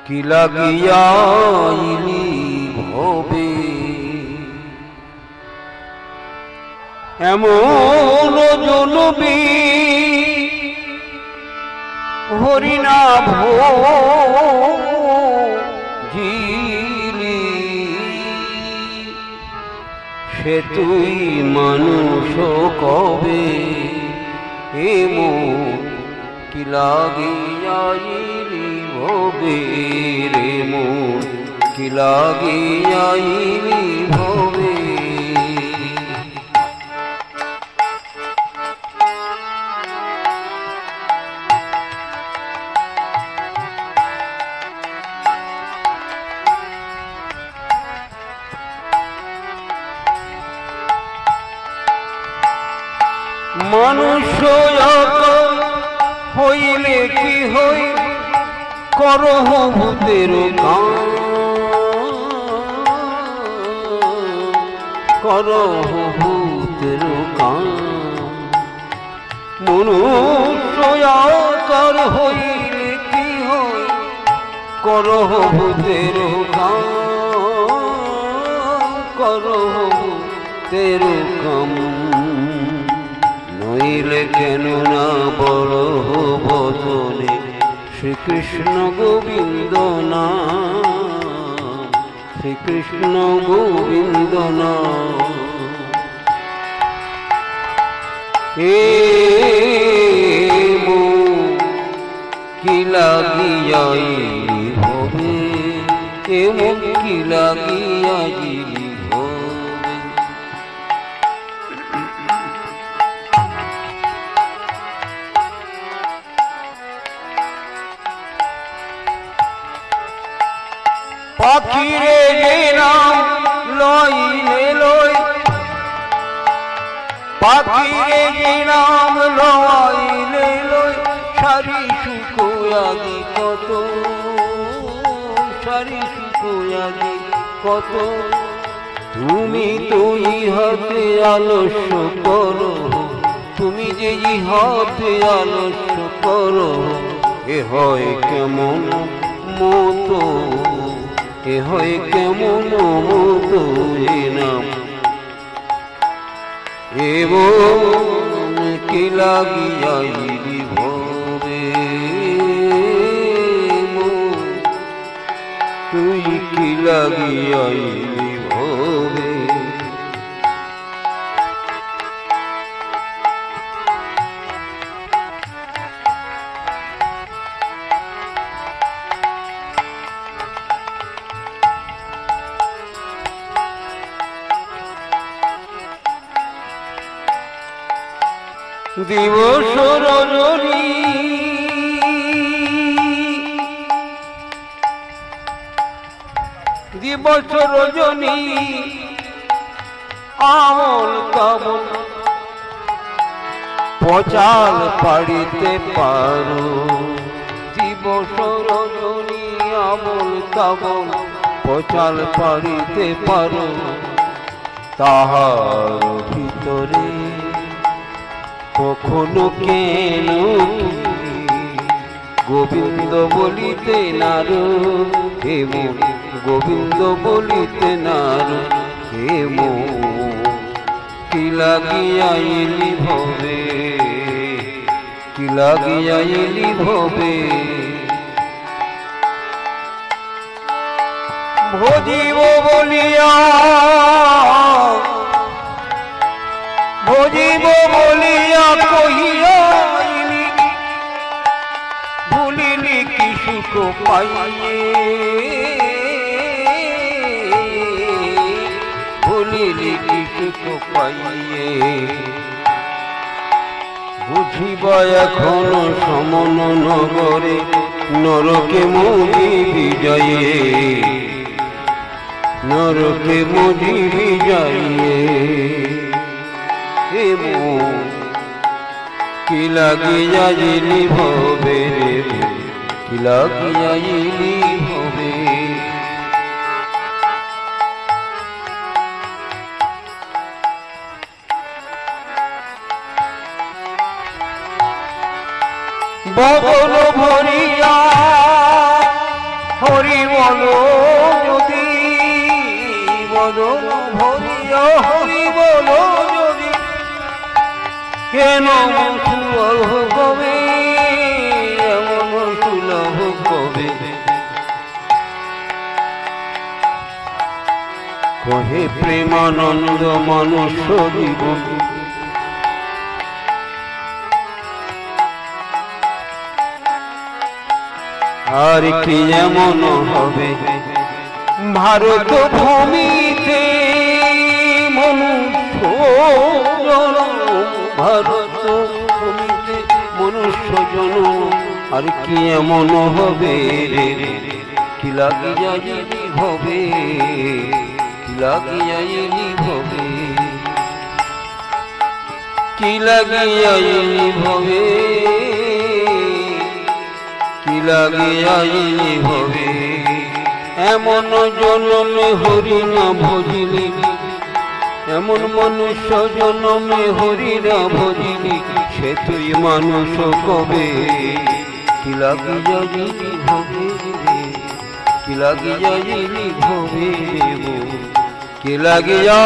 কি লাগিয়াইলি ভবে এমন জনবি হরিনা ভজিলি সে তুই মানুষ কবে এমন কি লাগিয়াইলি ভবে রে মন কি লাগিয়াইলি ভবে মানুষ হইলে কি হই করহ ভূতের কাম করহ ভূতের কাম মনুষ্যাকার হইলে কি হই করহ ভূতের কাম করহ ভূতের কাম নইলে কেন না বড় বচনে শ্রীকৃষ্ণ গোবিন্দ নাম শ্রীকৃষ্ণ গোবিন্দ নাম কি লাগিয়াইলি ভবে এমন কি লাগিয়াইলি পাখিরে যে নাম লইলে লই পাখিরে যে নাম লইলে লই সারি শুকোয়াগি কত সারি শুকোয়াগি কত তুমি তো ইহাতে আলস্য করো তুমি যে ইহাতে আলস্য করো এ হয় কেমন মতো এ হয় কেমন মতো এ নাম এবং কি লাগিয়াইলি ভবে তুই কি লাগিয়াইলি ভবে দিবস রজনী দিবস রজনী আমল কামল পচাল পাড়িতে পারো দিবস রজনী আমল কামল পচাল পাড়িতে পারো তাহার ভিতরে কখনো কেন গোবিন্দ বলিতে নারো হেমন গোবিন্দ বলিতে নারো হেমন কি লাগিয়াইলি ভবে কি লাগিয়াইলি ভবে ভজিব বলিয়া ভজিব বলিয়া কহিয়াইলি ভুলিলি কি সুখ পাইয়ে ভুলিলি কি সুখ পাইয়ে বুঝিবা এখন সমন নগরে নরকে মোদি বিজয়ে নরকে মোদি বিজয়ে কি লাগিয়াইলি ভবে রে কি লাগিয়াইলি ভবে বদন ভরিয়া হরি বলো যদি, বদন ভরিয়া হরি বলো যদি, কেন সুলভ কবে, এমন সুলভ কবে। কহে প্রেমানন্দ মনুষ্য জীবন, আর কি এমন হবে ভারত ভূমিতে মনুষ্য জনম, ভারত ভূমিতে মনুষ্য জনম, আর কি এমন হবে রে, কি লাগিয়াইলি হবে, কি লাগিয়াইলি হবে, কি লাগিয়াইলি হবে, কি লাগিয়াইলি হবে। এমন জনমে হরি না ভজিলি, এমন মনুষ্য জনমে হরি না ভজিলি, সে তুই মানুষ কবে, কি লাগিয়াইলি হবে রে, কি লাগিয়াইলি হবে, কি লাগিয়া